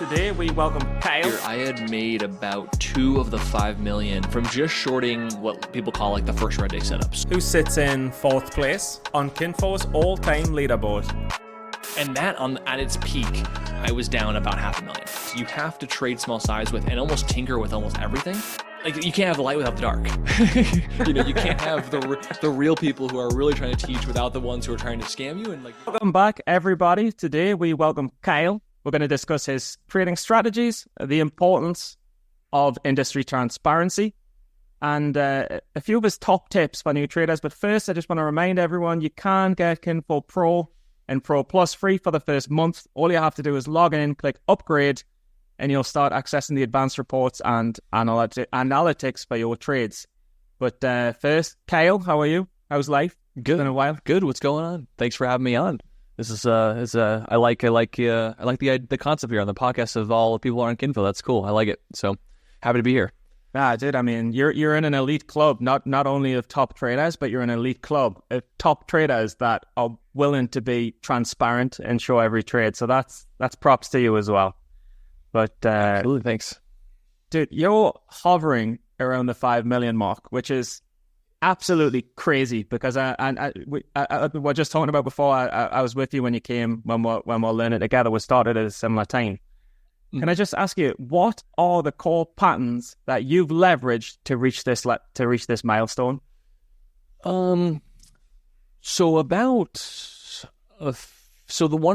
Today we welcome Kyle. I had made about 2 of the 5 million from just shorting what people call like the first red day setups. Who sits in 4th place on Kinfo's all-time leaderboard. And that at its peak, I was down about $500,000. You have to trade small size with and almost tinker with almost everything. Like you can't have the light without the dark. You can't have the real people who are really trying to teach without the ones who are trying to scam you. And like, welcome back, everybody. Today we welcome Kyle. We're going to discuss his trading strategies, the importance of industry transparency, and a few of his top tips for new traders. But first, I just want to remind everyone you can get Kinfo Pro and Pro Plus free for the first month. All you have to do is log in, click upgrade, and you'll start accessing the advanced reports and analytics for your trades. But first, Kyle, how are you? How's life? Good. It's been a while. Good. What's going on? Thanks for having me on. This is I like the concept here on the podcast of all the people who are on Kinfo. That's cool. I like it. So happy to be here. Dude. I mean, you're in an elite club, not only of top traders, but you're an elite club of top traders that are willing to be transparent and show every trade. So that's props to you as well. But absolutely, thanks, dude. You're hovering around the 5 million mark, which is absolutely crazy because we were just talking about before. I was with you when you came when we're learning together. We started at a similar time. Can I just ask you, what are the core patterns that you've leveraged to reach this milestone? So one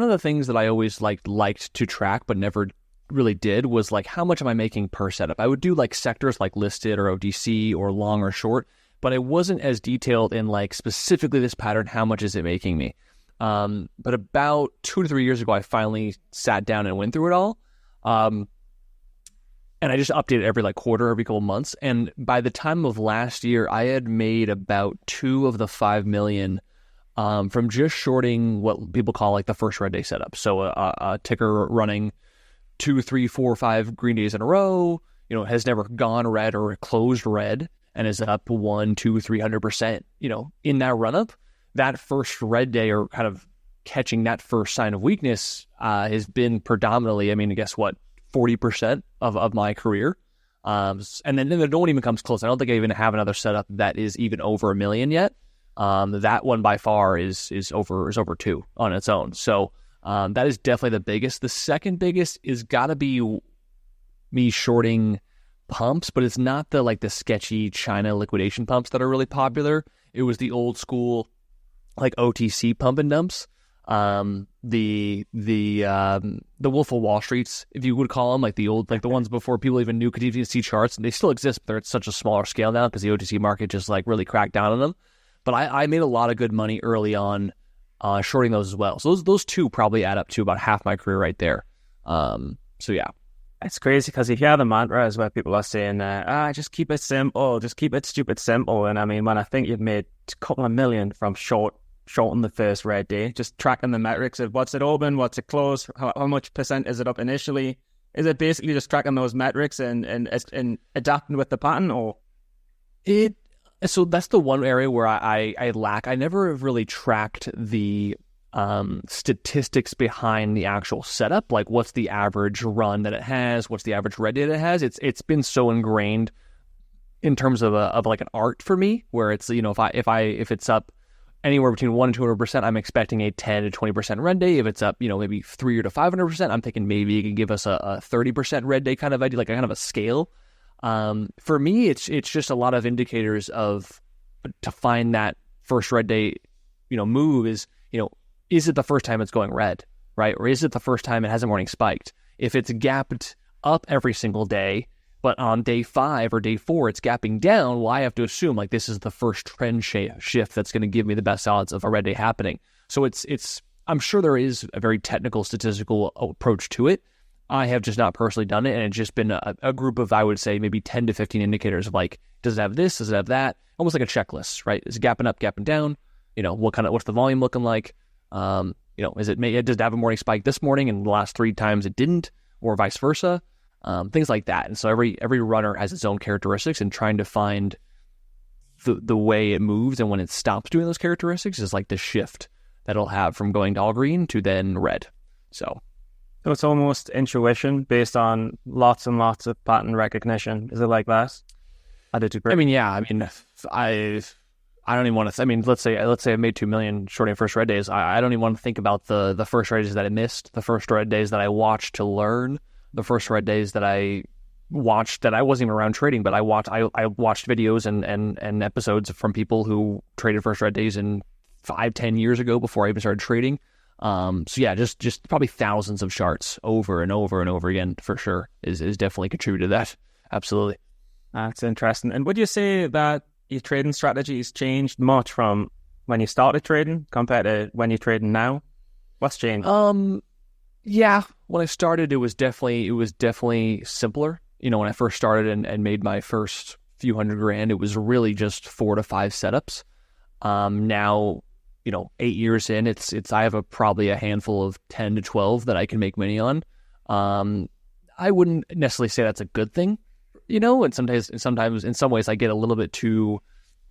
of the things that I always liked to track but never really did was like how much am I making per setup. I would do like sectors like listed or OTC or long or short, but I wasn't as detailed in like specifically this pattern, how much is it making me? But about 2 to 3 years ago, I finally sat down and went through it all. And I just updated every quarter, every couple months. And by the time of last year, I had made about 2 of the 5 million from just shorting what people call like the first red day setup. So a ticker running 2, 3, 4, 5 green days in a row, has never gone red or closed red and is up 100, 200, 300%, in that run up. That first red day or kind of catching that first sign of weakness has been predominantly, guess what, 40% of my career. And then no one even comes close. I don't think I even have another setup that is even over 1 million yet. That one by far is over 2 on its own. So that is definitely the biggest. The second biggest is got to be me shorting pumps, but it's not the sketchy China liquidation pumps that are really popular. It was the old school OTC pump and dumps. The Wolf of Wall Streets, if you would call them, the ones before people even knew could even see charts, and they still exist, but they're at such a smaller scale now because the OTC market just really cracked down on them. But I made a lot of good money early on shorting those as well. So those 2 probably add up to about half my career right there. So yeah. It's crazy because you hear the mantra as where people are saying, just keep it simple, just keep it stupid simple. And I mean, when I think you've made a couple of million from shorting the first red day, just tracking the metrics of what's it open, what's it close, how much percent is it up initially? Is it basically just tracking those metrics and adapting with the pattern, or? So that's the one area where I lack. I never have really tracked the statistics behind the actual setup, like what's the average run that it has, what's the average red day that it has. It's been so ingrained in terms of an art for me, where it's if it's up anywhere between 1% and 200%, I'm expecting a 10 to 20% red day. If it's up maybe 300 to 500%, I'm thinking maybe you can give us a 30% red day kind of idea, like a kind of a scale. For me, it's just a lot of indicators to find that first red day move is it the first time it's going red, right? Or is it the first time it hasn't morning spiked? If it's gapped up every single day, but on day 5 or day 4, it's gapping down, well, I have to assume this is the first trend shift that's going to give me the best odds of a red day happening. So I'm sure there is a very technical statistical approach to it. I have just not personally done it. And it's just been a group of, I would say, maybe 10 to 15 indicators of does it have this? Does it have that? Almost like a checklist, right? Is it gapping up, gapping down? What's the volume looking like? Does it have a morning spike this morning and the last 3 times it didn't, or vice versa? Things like that. And so every runner has its own characteristics, and trying to find the way it moves and when it stops doing those characteristics is the shift that it'll have from going to all green to then red. So So it's almost intuition based on lots and lots of pattern recognition. Is it like that? I did agree. I mean, yeah. I mean, I don't even want to. I mean, let's say I made 2 million shorting first red days. I don't even want to think about the first red days that I missed, the first red days that I watched to learn, the first red days that I watched that I wasn't even around trading, but I watched videos and episodes from people who traded first red days in 5-10 years ago before I even started trading. So yeah, just probably thousands of charts over and over and over again for sure is definitely contributed to that. Absolutely. That's interesting. And would you say that your trading strategies changed much from when you started trading compared to when you're trading now? What's changed? Yeah, when I started, it was definitely simpler. You know, when I first started and made my first few $100,000, it was really just 4 to 5 setups. Now, you know, 8 years in, it's I have probably a handful of 10 to 12 that I can make money on. I wouldn't necessarily say that's a good thing, you know, and sometimes in some ways I get a little bit too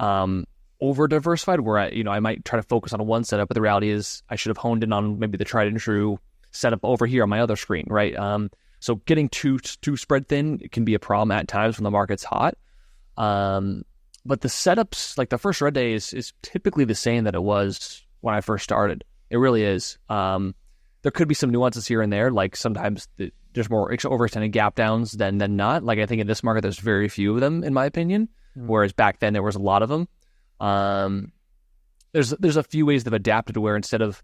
over diversified where I might try to focus on one setup, but the reality is I should have honed in on maybe the tried and true setup over here on my other screen, right? So getting too spread thin can be a problem at times when the market's hot. But the setups, like the first red day is typically the same that it was when I first started. It really is. There could be some nuances here and there, like sometimes there's more overextended gap downs than not. Like I think in this market, there's very few of them, in my opinion, whereas back then there was a lot of them. There's a few ways they've adapted where instead of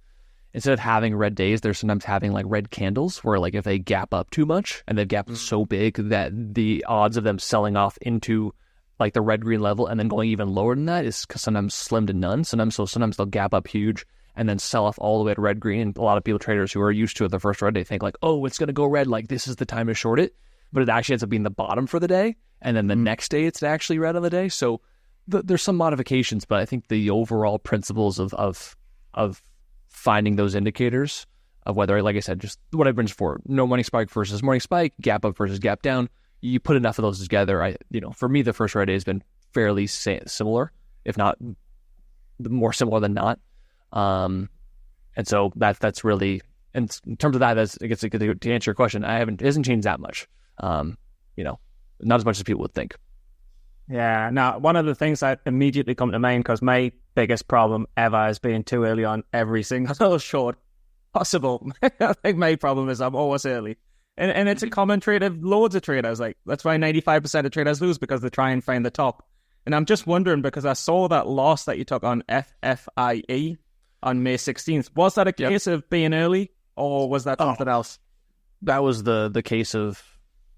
having red days, they're sometimes having like red candles where like if they gap up too much and they've gapped so big that the odds of them selling off into like the red green level and then going even lower than that is sometimes slim to none. Sometimes they'll gap up huge and then sell off all the way to red green. And a lot of people, traders who are used to it the first red day, think like, oh, it's going to go red. Like this is the time to short it. But it actually ends up being the bottom for the day. And then the next day it's actually red on the day. So there's some modifications, but I think the overall principles of finding those indicators of whether, like I said, just what I've been for, no morning spike versus morning spike, gap up versus gap down. You put enough of those together, for me, the first red day has been fairly similar, if not more similar than not. And so that's really, and in terms of that, I guess to answer your question, it hasn't changed that much. Not as much as people would think. Yeah. Now, one of the things that immediately come to mind, because my biggest problem ever has been too early on every single short possible. I think my problem is I'm always early. And it's a common trait of loads of traders. Like, that's why 95% of traders lose, because they try and find the top. And I'm just wondering, because I saw that loss that you took on FFIE on May 16th. Was that a case of being early, or was that something else? That was the case of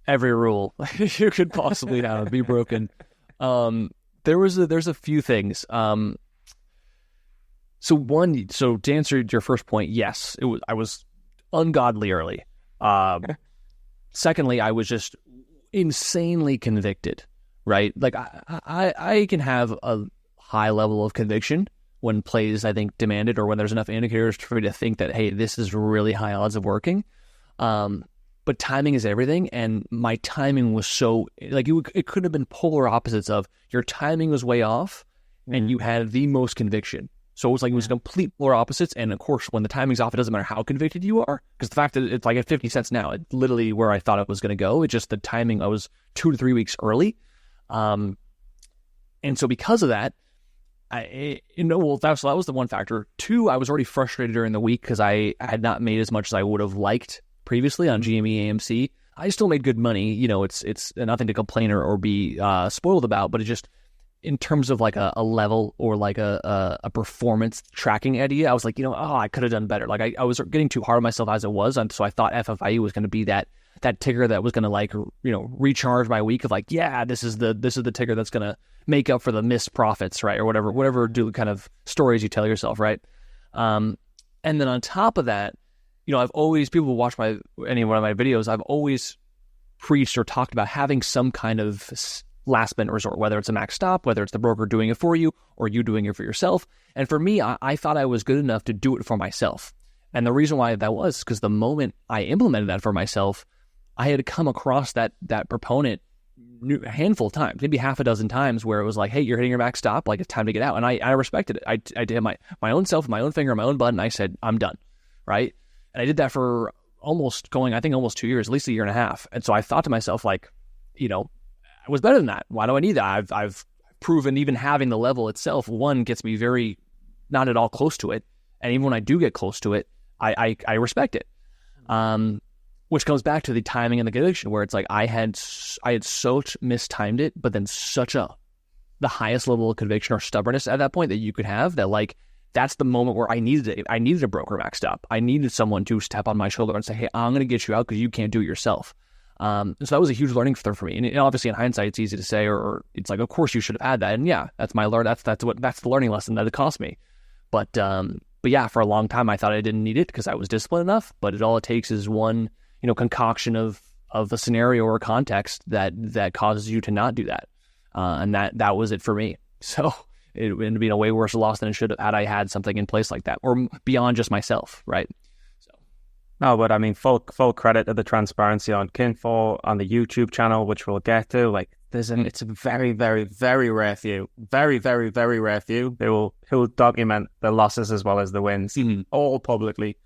every rule you could possibly have be broken. There's a few things. So to answer your first point, yes, I was ungodly early. Secondly, I was just insanely convicted, right? Like I can have a high level of conviction when plays, I think, demanded, or when there's enough indicators for me to think that, hey, this is really high odds of working. But timing is everything, and my timing was so, like, it could have been polar opposites of your timing was way off, and you had the most conviction. So it was like, it was complete polar opposites, and of course, when the timing's off, it doesn't matter how convicted you are, because the fact that it's like at 50 cents now, it's literally where I thought it was going to go. It's just the timing, I was 2 to 3 weeks early. And so because of that, that was the one factor. 2, I was already frustrated during the week because I had not made as much as I would have liked previously on GME AMC. I still made good money. It's nothing to complain or be spoiled about, but it just, in terms of like a level or like a performance tracking idea, I was like, I could have done better. Like I was getting too hard on myself as it was. And so I thought FFIE was going to be that ticker that was going to like, recharge my week of like, yeah, this is the ticker that's going to make up for the missed profits, right? Or whatever kind of stories you tell yourself, right? And then on top of that, I've always, people who watch any one of my videos, I've always preached or talked about having some kind of last minute resort, whether it's a max stop, whether it's the broker doing it for you or you doing it for yourself. And for me, I thought I was good enough to do it for myself. And the reason why that was because the moment I implemented that for myself, I had come across that proponent a handful of times, maybe half a dozen times, where it was like, hey, you're hitting your max stop, like it's time to get out. And I respected it. I did my own self, my own finger, my own button. I said, I'm done, right? And I did that for almost 2 years, at least a year and a half. And so I thought to myself, like, I was better than that. Why do I need that? I've proven even having the level itself, one, gets me very not at all close to it. And even when I do get close to it, I respect it. Which comes back to the timing and the conviction, where it's like I had so mistimed it, but then the highest level of conviction or stubbornness at that point that you could have, that like that's the moment where I needed a broker maxed up. I needed someone to step on my shoulder and say, hey, I'm going to get you out because you can't do it yourself. So that was a huge learning curve for me. And obviously in hindsight, it's easy to say, or it's like, of course you should have had that. And yeah, that's the learning lesson that it cost me. But yeah, for a long time, I thought I didn't need it because I was disciplined enough, but all it takes is one, concoction of a scenario or context that causes you to not do that. And that was it for me. So it ended up being a way worse loss than it should have had I had something in place like that, or beyond just myself, right? So. No, but I mean, full credit to the transparency on Kinfo, on the YouTube channel, which we'll get to. Like, it's a very, very, very rare few, very, very, very rare few who will document the losses as well as the wins, all publicly.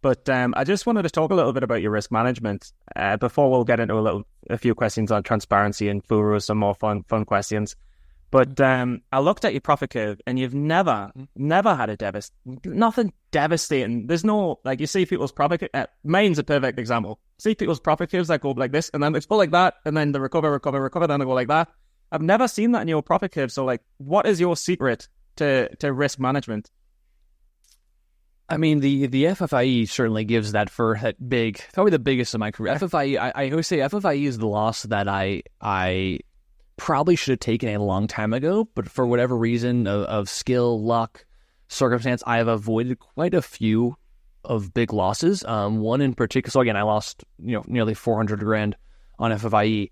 But I just wanted to talk a little bit about your risk management before we'll get into a few questions on transparency and Furu, some more fun questions. But I looked at your profit curve, and you've never had nothing devastating. There's no, like, you see people's profit curve. Maine's a perfect example. See people's profit curves that go like this, and then they go like that, and then they recover, then they go like that. I've never seen that in your profit curve. So, like, what is your secret to risk management? I mean, the FFIE certainly gives that big, probably the biggest of my career. FFIE, I always say FFIE is the loss that I probably should have taken a long time ago, but for whatever reason of skill, luck, circumstance, I have avoided quite a few of big losses. One in particular, so again, I lost nearly $400,000 on FFIE.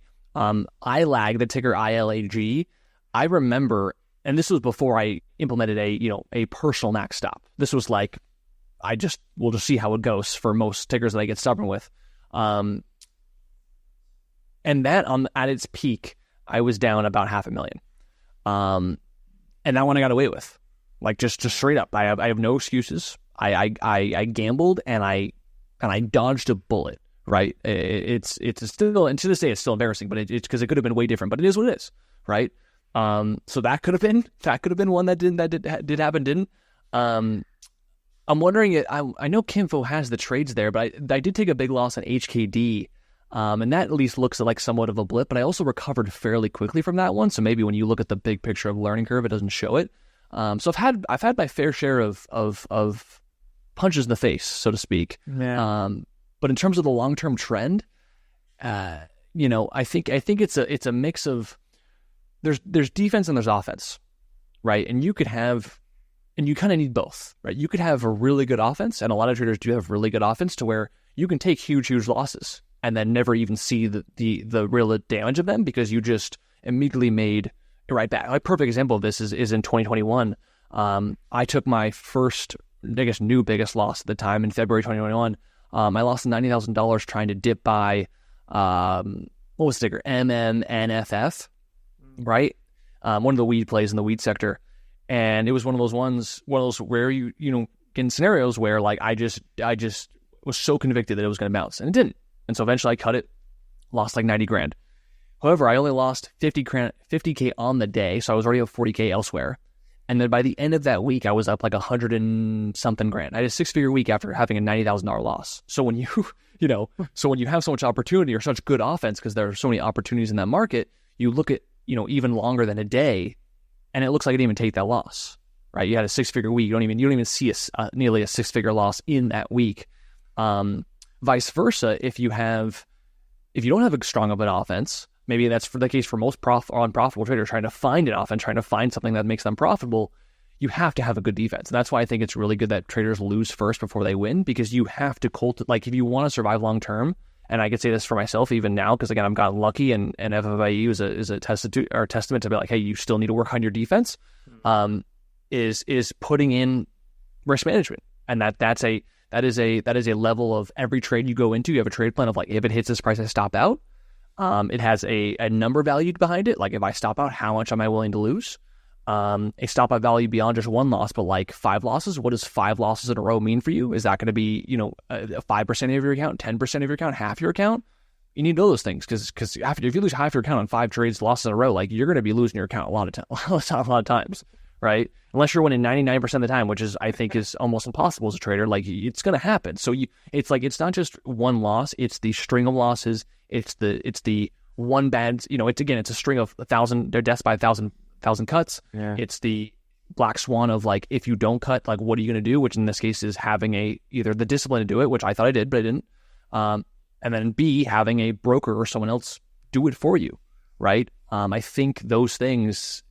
I lagged the ticker ILAG. I remember, and this was before I implemented a personal max stop. This was like, we'll just see how it goes for most tickers that I get stubborn with. And that at its peak, I was down about $500,000. And that one I got away with, like just straight up. I have no excuses. I gambled and I dodged a bullet. Right? It's still, and to this day it's still embarrassing, but it's because it could have been way different. But it is what it is, right? So that could have been one that did happen, didn't. I'm wondering, I know Kinfo has the trades there, but I did take a big loss on HKD, and that at least looks like somewhat of a blip, but I also recovered fairly quickly from that one, so maybe when you look at the big picture of learning curve, it doesn't show it. So I've had my fair share of punches in the face, so to speak. Yeah. But in terms of the long-term trend, I think it's a mix of, there's defense and there's offense, right? And you kind of need both, right? You could have a really good offense, and a lot of traders do have really good offense to where you can take huge losses and then never even see the real damage of them because you just immediately made it right back. A perfect example of this is in 2021. I took my first, I guess, new biggest loss at the time in February 2021. I lost $90,000 trying to dip by, what was the ticker? MMNFF, right? One of the weed plays in the weed sector. And it was one of those where you get in scenarios where like I just was so convicted that it was going to bounce, and it didn't. And so eventually I cut it, lost like $90,000. However, I only lost $50K on the day, so I was already at $40K elsewhere. And then by the end of that week, I was up like $100 and something grand. I had a 6-figure week after having a $90,000 loss. So when you have so much opportunity or such good offense, because there are so many opportunities in that market, you look at even longer than a day. And it looks like I didn't even take that loss, right? You had a 6-figure week. You don't even see nearly a 6-figure loss in that week. Vice versa, if you don't have a strong of an offense, maybe that's the case for most unprofitable traders trying to find an offense, trying to find something that makes them profitable. You have to have a good defense. And that's why I think it's really good that traders lose first before they win, because you have to like if you want to survive long term. And I could say this for myself even now, because again, I've gotten lucky, and FFIE is a testament to be like, hey, you still need to work on your defense. Is putting in risk management, and that is a level of every trade you go into. You have a trade plan of like, if it hits this price, I stop out. It has a number value behind it. Like if I stop out, how much am I willing to lose? a stop at value beyond just one loss, but like 5 losses. What does 5 losses in a row mean for you? Is that going to be, 5% of your account, 10% of your account, half your account? You need to know those things because if you lose half your account on 5 trades, losses in a row, like you're going to be losing your account a lot of times, right? Unless you're winning 99% of the time, which I think is almost impossible as a trader. Like it's going to happen. So it's not just one loss; it's the string of losses. It's the one bad, it's a string of 1,000. They're deaths by 1,000 cuts. Yeah. It's the black swan of like, if you don't cut, like what are you going to do? Which in this case is having either the discipline to do it, which I thought I did, but I didn't. And then B, having a broker or someone else do it for you, right? I think those things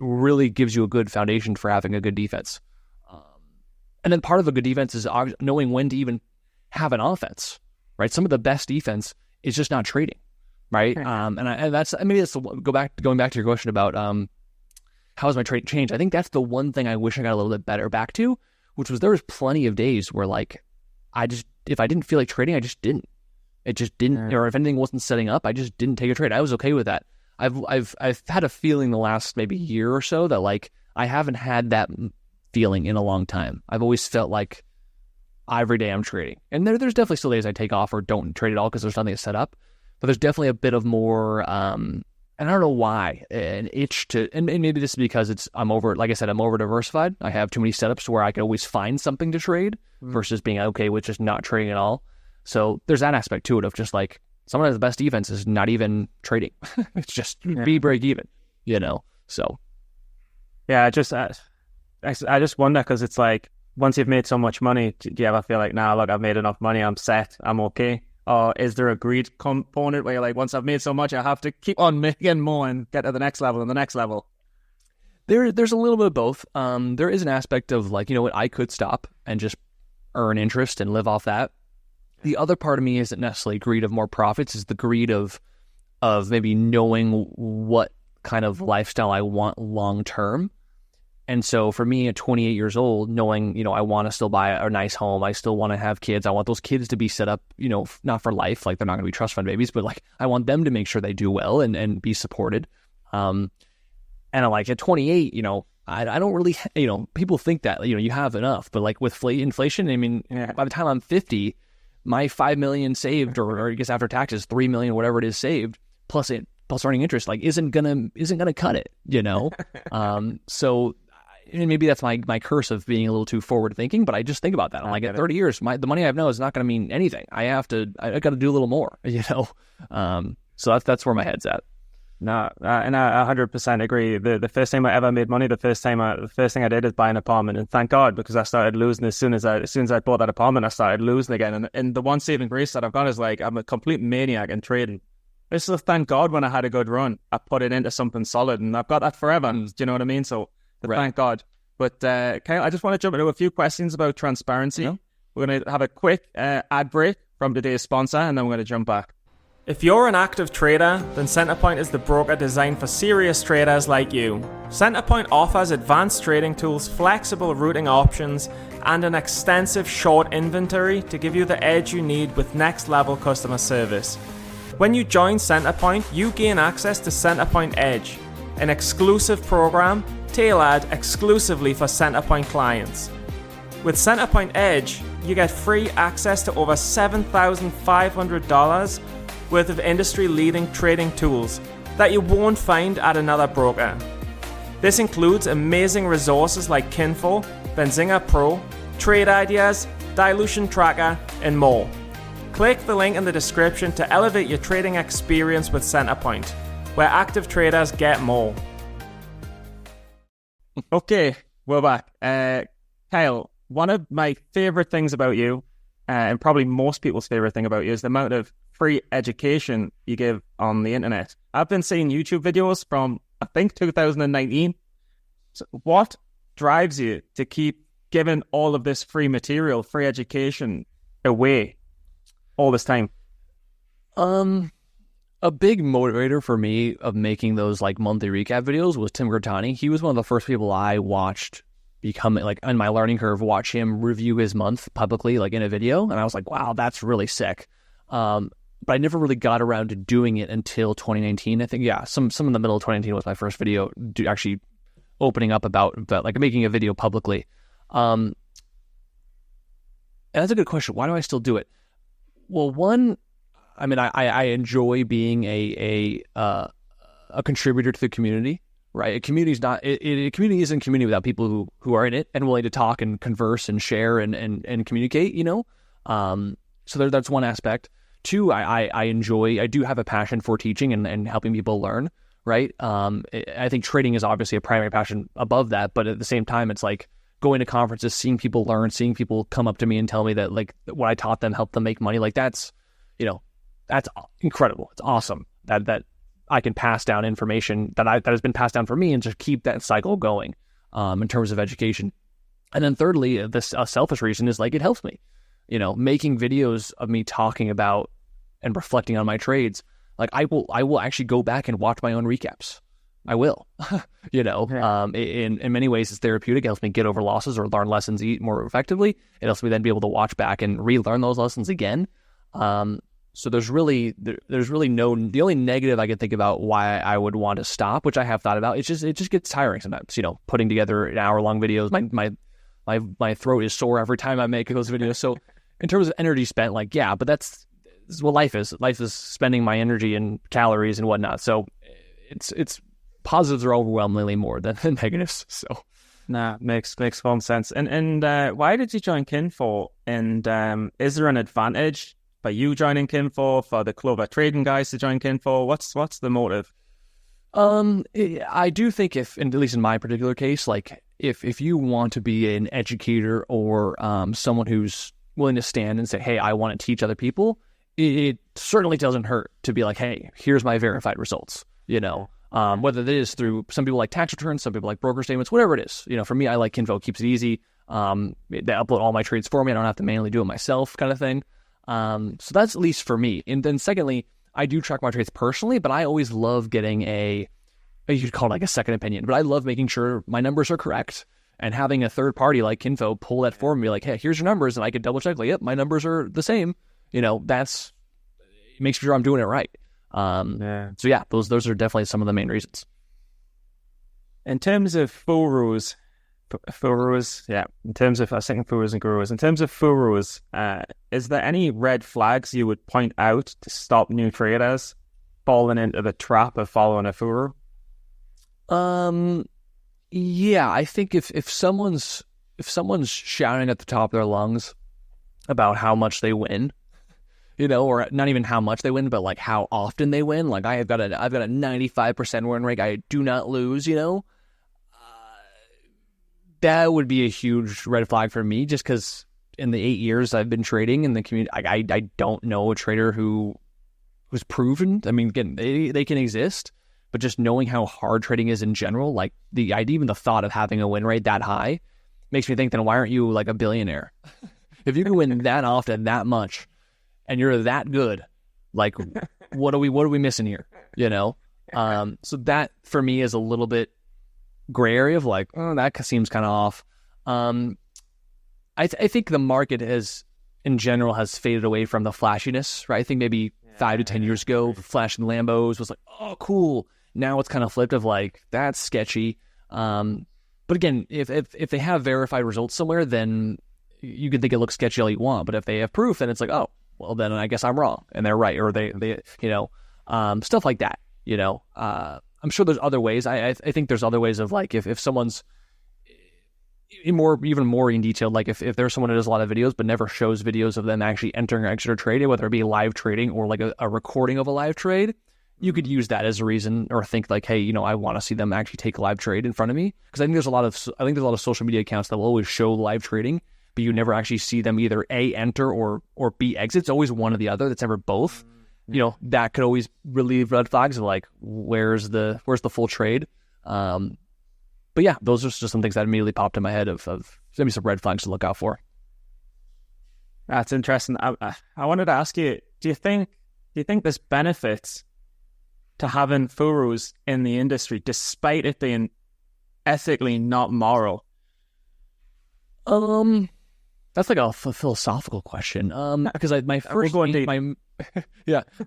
really gives you a good foundation for having a good defense. And then part of a good defense is knowing when to even have an offense, right? Some of the best defense is just not trading, right? And that's going back to your question about how has my trading changed? I think that's the one thing I wish I got a little bit better back to, which was there was plenty of days where like if I didn't feel like trading, I just didn't. It just didn't, or if anything wasn't setting up, I just didn't take a trade. I was okay with that. I've had a feeling the last maybe year or so that like I haven't had that feeling in a long time. I've always felt like every day I'm trading, and there's definitely still days I take off or don't trade at all because there's nothing to set up. But there's definitely a bit of more, and I don't know why, an itch to, and maybe this is because I'm over diversified. I have too many setups where I can always find something to trade versus being okay with just not trading at all. So there's that aspect to it of just like someone has the best defense is not even trading. It's just be break even, so. Yeah, I just wonder because it's like, once you've made so much money, do you ever feel like, nah, look, I've made enough money, I'm set, I'm okay? Or is there a greed component where you're like, once I've made so much, I have to keep on making more and get to the next level and the next level? There's a little bit of both. There is an aspect of like, you know what, I could stop and just earn interest and live off that. The other part of me isn't necessarily greed of more profits, is the greed of maybe knowing what kind of lifestyle I want long term. And so for me at 28 years old, knowing, I want to still buy a nice home, I still want to have kids, I want those kids to be set up, not for life, like they're not going to be trust fund babies, but like I want them to make sure they do well and be supported. And like at 28, I don't really, people think that, you have enough, but like with inflation, I mean, by the time I'm 50, my 5 million saved, or I guess after taxes, 3 million, whatever it is saved, plus earning interest, like isn't gonna cut it, So maybe that's my curse of being a little too forward thinking, but I just think about that. I'm like, at 30 years, the money I have now is not going to mean anything. I got to do a little more, So that's where my head's at. No, and I 100% agree. The first time I ever made money, the first thing I did is buy an apartment, and thank God, because I started losing as soon as I bought that apartment, I started losing again. And the one saving grace that I've got is like I'm a complete maniac in trading. It's just thank God when I had a good run, I put it into something solid, and I've got that forever. Do you know what I mean? So thank God. But Kyle, I just want to jump into a few questions about transparency. Yeah. We're going to have a quick ad break from today's sponsor, and then we're going to jump back. If you're an active trader, then Centerpoint is the broker designed for serious traders like you. Centerpoint offers advanced trading tools, flexible routing options, and an extensive short inventory to give you the edge you need with next-level customer service. When you join Centerpoint, you gain access to Centerpoint Edge, an exclusive program tailored exclusively for Centerpoint clients. With Centerpoint Edge, you get free access to over $7,500 worth of industry-leading trading tools that you won't find at another broker. This includes amazing resources like Kinfo, Benzinga Pro, Trade Ideas, Dilution Tracker, and more. Click the link in the description to elevate your trading experience with Centerpoint, where active traders get more. Okay, we're back. Kyle, one of my favorite things about you, and probably most people's favorite thing about you, is the amount of free education you give on the internet. I've been seeing YouTube videos from, I think, 2019. So what drives you to keep giving all of this free material, free education away all this time? A big motivator for me of making those like monthly recap videos was Tim Grotani. He was one of the first people I watched become like on my learning curve, watch him review his month publicly, like in a video. And I was like, wow, that's really sick. But I never really got around to doing it until 2019. I think, some in the middle of 2019 was my first video actually opening up about like making a video publicly. And that's a good question. Why do I still do it? Well, one, I mean, I enjoy being a contributor to the community, right? A community isn't community without people who are in it and willing to talk and converse and share and communicate, So that's one aspect. Two, I do have a passion for teaching and helping people learn, right? I think trading is obviously a primary passion above that, but at the same time, it's like going to conferences, seeing people learn, seeing people come up to me and tell me that like what I taught them helped them make money. Like that's incredible. It's awesome that I can pass down information that has been passed down for me and just keep that cycle going in terms of education. And then thirdly, this selfish reason is like it helps me, making videos of me talking about and reflecting on my trades. Like I will actually go back and watch my own recaps. I will, in many ways it's therapeutic. It helps me get over losses or learn lessons more effectively. It helps me then be able to watch back and relearn those lessons again. So there's really no, the only negative I can think about why I would want to stop, which I have thought about, it just gets tiring sometimes, putting together an hour-long videos. My throat is sore every time I make those videos. So in terms of energy spent, like, yeah, but this is what life is. Life is spending my energy and calories and whatnot. So it's positives are overwhelmingly more than negatives. So nah, makes full sense. And why did you join Kinfo? And is there an advantage by you joining Kinfo, for the Clover Trading guys to join Kinfo? What's the motive? I do think at least in my particular case, like if you want to be an educator or someone who's willing to stand and say, hey, I want to teach other people, it certainly doesn't hurt to be like, hey, here's my verified results, whether it is through, some people like tax returns, some people like broker statements, whatever it is. For me, I like Kinfo, keeps it easy. They upload all my trades for me. I don't have to manually do it myself, kind of thing. So that's at least for me. And then secondly, I do track my trades personally, but I always love getting you'd call it like a second opinion, but I love making sure my numbers are correct and having a third party like Kinfo pull that for me, be like, hey, here's your numbers. And I can double check, like, yep, my numbers are the same. It makes sure I'm doing it right. So yeah, those are definitely some of the main reasons. In terms of Furus, in terms of, I was thinking Furus and Gurus. In terms of Furus, is there any red flags you would point out to stop new traders falling into the trap of following a Furu? Yeah, I think if someone's shouting at the top of their lungs about how much they win, or not even how much they win, but like how often they win, like I've got a 95% win rate, I do not lose, that would be a huge red flag for me, just because in the 8 years I've been trading in the community, I don't know a trader who's proven. I mean, again, they can exist, but just knowing how hard trading is in general, like the idea, even the thought of having a win rate that high makes me think, then why aren't you like a billionaire? If you can win that often, that much, and you're that good, like what are we missing here? So that for me is a little bit gray area of like, oh, that seems kind of off. I think the market in general has faded away from the flashiness, right? I think maybe 5 to 10 years ago, flashing Lambos was like, oh, cool. Now it's kind of flipped of like, that's sketchy. But again, if they have verified results somewhere, then you can think it looks sketchy all you want. But if they have proof, then it's like, oh, well, then I guess I'm wrong and they're right, or they stuff like that. I'm sure there's other ways. I think there's other ways of like, if someone's even more in detail, like if there's someone who does a lot of videos but never shows videos of them actually entering or exiting a trade, whether it be live trading or like a recording of a live trade, you could use that as a reason, or think like, hey, I want to see them actually take a live trade in front of me, because I think there's a lot of social media accounts that will always show live trading, but you never actually see them either A, enter, or B, exit. It's always one or the other. That's never both. That could always relieve red flags of like, where's the full trade? But yeah, those are just some things that immediately popped in my head of maybe some red flags to look out for. That's interesting. I wanted to ask you, do you think there's benefits to having Furus in the industry despite it being ethically not moral? That's like a philosophical question. Because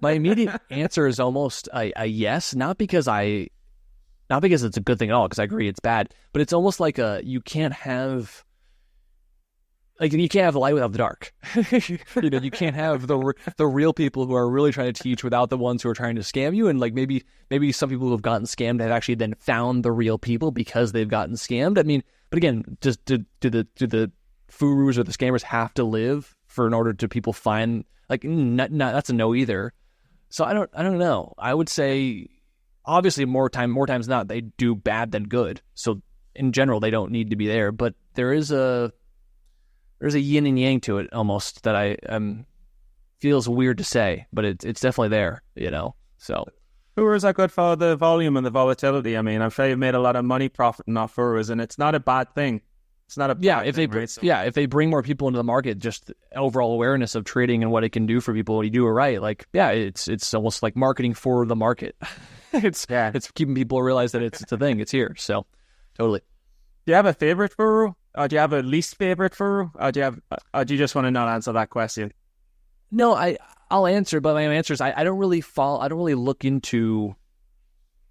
my immediate answer is almost a yes, not because I Not because it's a good thing at all, because I agree it's bad, but it's almost like you can't have the light without the dark. You can't have the real people who are really trying to teach without the ones who are trying to scam you. And like maybe some people who have gotten scammed have actually then found the real people because they've gotten scammed. I mean, but again, just do the Furus or the scammers have to live in order to people find, like, not that's a no either. So I don't know. I would say obviously more times than not they do bad than good. So in general they don't need to be there, but there's a yin and yang to it almost that I feels weird to say, but it's definitely there, So Furus are good for the volume and the volatility. I mean, I'm sure you've made a lot of money profiting off Furus, and it's not a bad thing. It's not a bad thing, right? So, if they bring more people into the market, just overall awareness of trading and what it can do for people when you do it right, like it's almost like marketing for the market. It's keeping people realize that it's a thing. It's here. So totally. Do you have a favorite Furu? Or do you have a least favorite Furu? Or do you just want to not answer that question? No, I'll answer, but my answer is I don't really look into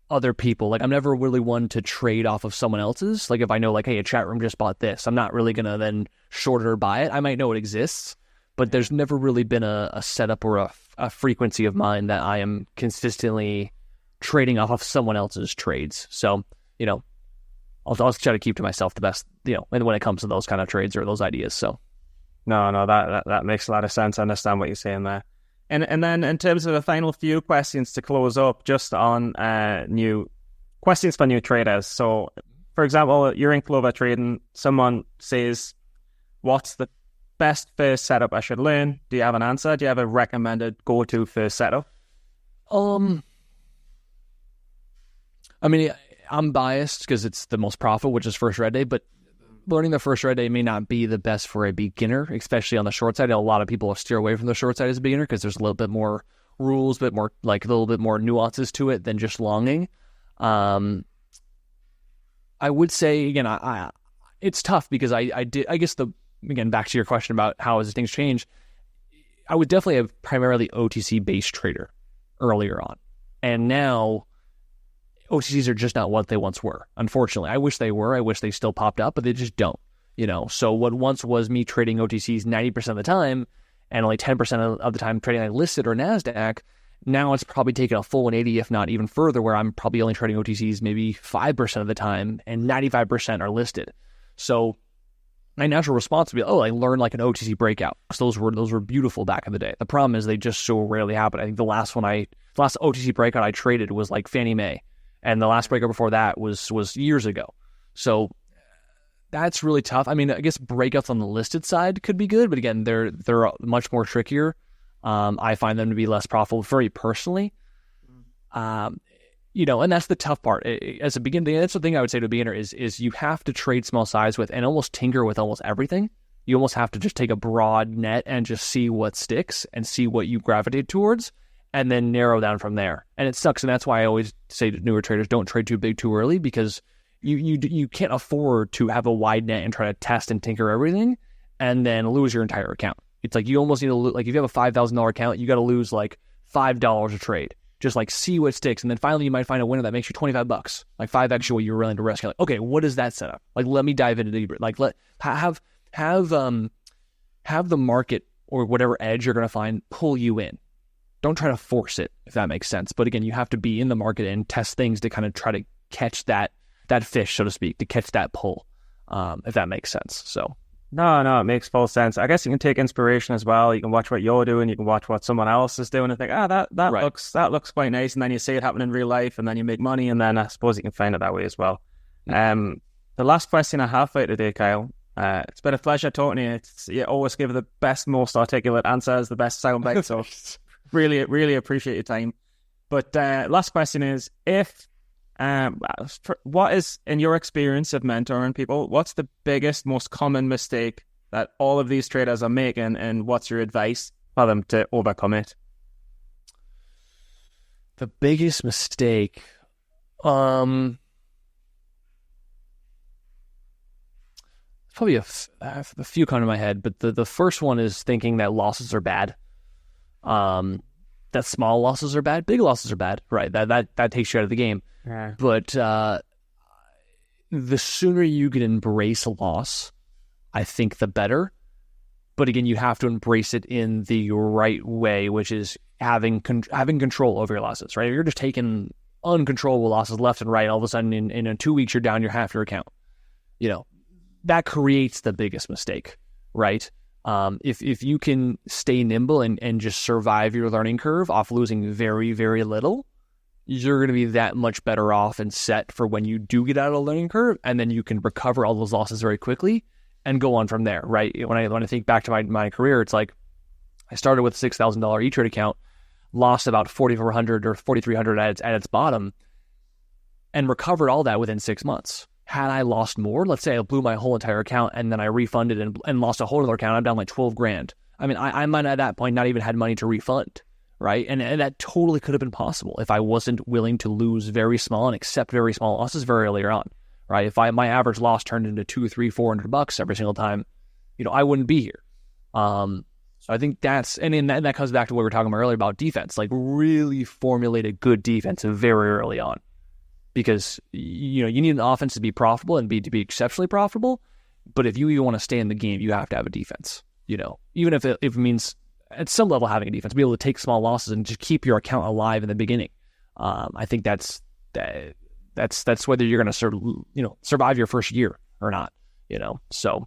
other people. Like I'm never really one to trade off of someone else's. Like if I know like, hey, a chat room just bought this, I'm not really going to then short it or buy it. I might know it exists, but there's never really been a setup or a frequency of mine that I am consistently trading off of someone else's trades. So, I'll try to keep to myself the best, and when it comes to those kind of trades or those ideas. So, no, that makes a lot of sense. I understand what you're saying there. And then in terms of the final few questions to close up, just on new questions for new traders. So, for example, you're in Clover Trading. Someone says, "What's the best first setup I should learn?" Do you have an answer? Do you have a recommended go-to first setup? I mean, I'm biased because it's the most profitable, which is first red day, but learning the first red day may not be the best for a beginner, especially on the short side. A lot of people steer away from the short side as a beginner because there's a little bit more rules, a little bit more nuances to it than just longing. I would say, again, it's tough because I guess again, back to your question about how has things changed, I would definitely have primarily OTC-based trader earlier on. And now OTCs are just not what they once were. Unfortunately, I wish they were. I wish they still popped up, but they just don't. So what once was me trading OTCs 90% of the time, and only 10% of the time trading like listed or NASDAQ, now it's probably taken a full 180, if not even further, where I'm probably only trading OTCs maybe 5% of the time, and 95% are listed. So my natural response would be, I learned like an OTC breakout, because those were beautiful back in the day. The problem is they just so rarely happen. I think the last OTC breakout I traded was like Fannie Mae. And the last breakout before that was years ago. So that's really tough. I mean, I guess breakouts on the listed side could be good, but again, they're much more trickier. I find them to be less profitable for me personally. And that's the tough part. As a beginner, that's the thing I would say to a beginner is you have to trade small size with and almost tinker with almost everything. You almost have to just take a broad net and just see what sticks and see what you gravitate towards, and then narrow down from there. And it sucks, and that's why I always say to newer traders, don't trade too big too early, because you can't afford to have a wide net and try to test and tinker everything and then lose your entire account. It's like you almost need to like if you have a $5,000 account, you got to lose like $5 a trade. Just like see what sticks, and then finally you might find a winner that makes you $25, like 5x what you're willing to risk. You're like, okay, what is that setup? Like, let me dive into deeper. Like, have the market or whatever edge you're going to find pull you in. Don't try to force it, if that makes sense. But again, you have to be in the market and test things to kind of try to catch that fish, so to speak, to catch that pull, if that makes sense. So no, it makes full sense. I guess you can take inspiration as well. You can watch what you're doing, you can watch what someone else is doing, and think, that right. looks quite nice. And then you see it happen in real life, and then you make money, and then I suppose you can find it that way as well. The last question I have for you today, Kyle. It's been a pleasure talking to you. You always give the best, most articulate answers, the best soundbite. So really, really appreciate your time. But last question is, what is, in your experience of mentoring people, what's the biggest, most common mistake that all of these traders are making, and what's your advice for them to overcome it? The biggest mistake, probably a few come to my head, but the first one is thinking that losses are bad. That that small losses are bad, big losses are bad, right? That takes you out of the game. Yeah. But the sooner you can embrace a loss, I think the better. But again, you have to embrace it in the right way, which is having control over your losses, right? If you're just taking uncontrollable losses left and right, and all of a sudden in 2 weeks, you're down your half your account. That creates the biggest mistake, right? If you can stay nimble and just survive your learning curve off losing very, very little, you're going to be that much better off and set for when you do get out of the learning curve, and then you can recover all those losses very quickly and go on from there, right? When I think back to my career, it's like I started with a $6,000 E-Trade account, lost about $4,400 or $4,300 at its bottom, and recovered all that within 6 months. Had I lost more, let's say I blew my whole entire account and then I refunded and lost a whole other account, I'm down like 12 grand. I mean, I might at that point not even had money to refund, right? And that totally could have been possible if I wasn't willing to lose very small and accept very small losses very early on, right? If my average loss turned into $200, $300, $400 every single time, I wouldn't be here. So I think that comes back to what we were talking about earlier about defense, like really formulate a good defense very early on. Because you need an offense to be profitable and to be exceptionally profitable, but if you want to stay in the game, you have to have a defense. Even if it means at some level having a defense, be able to take small losses and just keep your account alive in the beginning. I think that's whether you're going to survive your first year or not. So.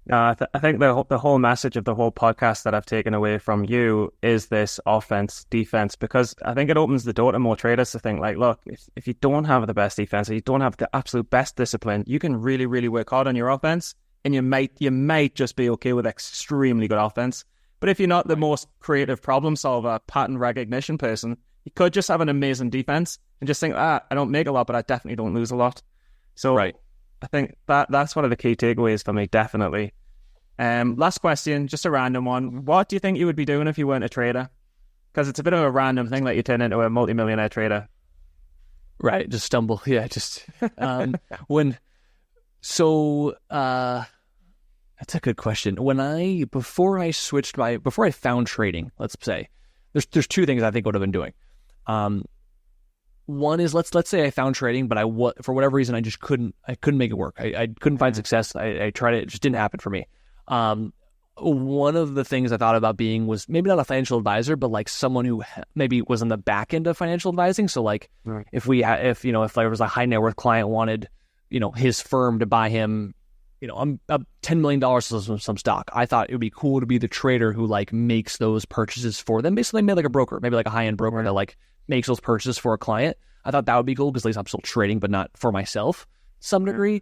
I think the whole message of the whole podcast that I've taken away from you is this offense, defense, because I think it opens the door to more traders to think like, look, if you don't have the best defense, or you don't have the absolute best discipline, you can really, really work hard on your offense, and you might just be okay with extremely good offense. But if you're not the most creative problem solver, pattern recognition person, you could just have an amazing defense and just think, I don't make a lot, but I definitely don't lose a lot. So right. I think that's one of the key takeaways for me, definitely. Last question, just a random one. What do you think you would be doing if you weren't a trader? Because it's a bit of a random thing that you turn into a multimillionaire trader. Right, just stumble. Yeah, just that's a good question. Before I found trading, let's say, there's two things I think I would have been doing. One is let's say I found trading, but for whatever reason I just couldn't make it work. I couldn't find success. I tried it just didn't happen for me. One of the things I thought about being was maybe not a financial advisor, but like someone who maybe was on the back end of financial advising. So like if there was a high net worth client wanted, his firm to buy him, $10 million of some stock, I thought it would be cool to be the trader who like makes those purchases for them. Basically made like a broker, maybe like a high end broker that like makes those purchases for a client. I thought that would be cool because at least I'm still trading, but not for myself to some degree.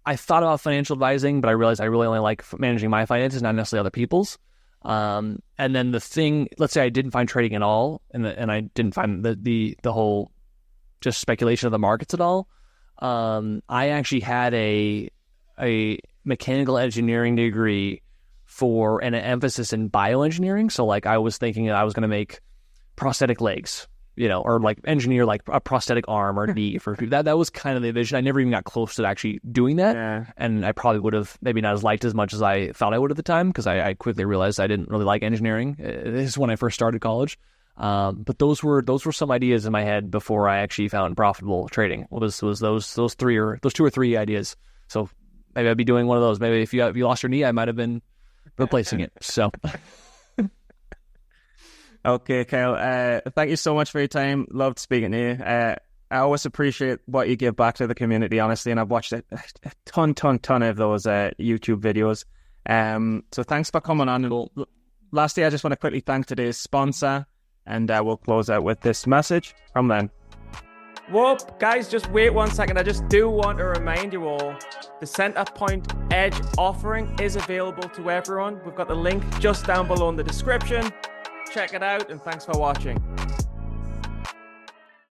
I thought about financial advising, but I realized I really only like managing my finances, not necessarily other people's. And then let's say I didn't find trading at all, and I didn't find the whole just speculation of the markets at all. I actually had a mechanical engineering degree for an emphasis in bioengineering. So like I was thinking I was going to make prosthetic legs, or like engineer like a prosthetic arm or knee for people. That was kind of the vision. I never even got close to actually doing that. Yeah. And I probably would have maybe not as liked as much as I thought I would at the time, because I quickly realized I didn't really like engineering. This is when I first started college. But those were some ideas in my head before I actually found profitable trading. Was those two or three ideas. So maybe I'd be doing one of those. Maybe if you lost your knee, I might have been replacing it. So okay, Kyle. Thank you so much for your time. Loved speaking to you. I always appreciate what you give back to the community, honestly, and I've watched a ton of those YouTube videos. So thanks for coming on. And lastly, I just want to quickly thank today's sponsor, and we'll close out with this message from them. Whoop, guys, just wait 1 second. I just do want to remind you all, the Center Point Edge offering is available to everyone. We've got the link just down below in the description. Check it out, and thanks for watching.